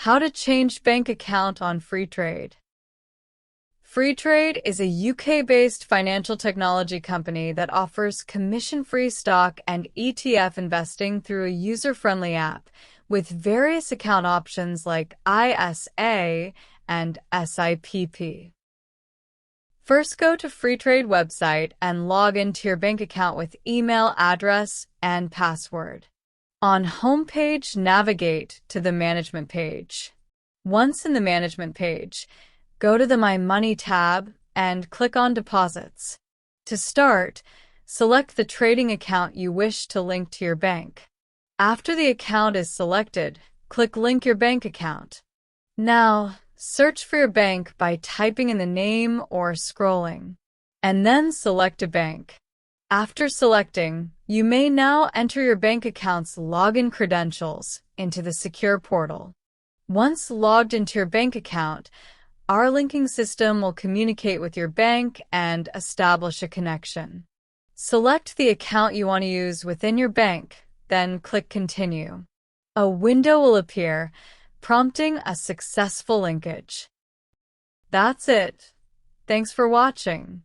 How to change bank account on Freetrade. Freetrade is a UK-based financial technology company that offers commission-free stock and ETF investing through a user-friendly app with various account options like ISA and SIPP. First, go to Freetrade website and log into your bank account with email address and password. On homepage, navigate to the Management page. Once in the Management page, go to the My Money tab and click on Deposits. To start, select the trading account you wish to link to your bank. After the account is selected, click Link Your Bank Account. Now, search for your bank by typing in the name or scrolling, and then select a bank. After selecting, you may now enter your bank account's login credentials into the secure portal. Once logged into your bank account, our linking system will communicate with your bank and establish a connection. Select the account you want to use within your bank, then click Continue. A window will appear, prompting a successful linkage. That's it. Thanks for watching.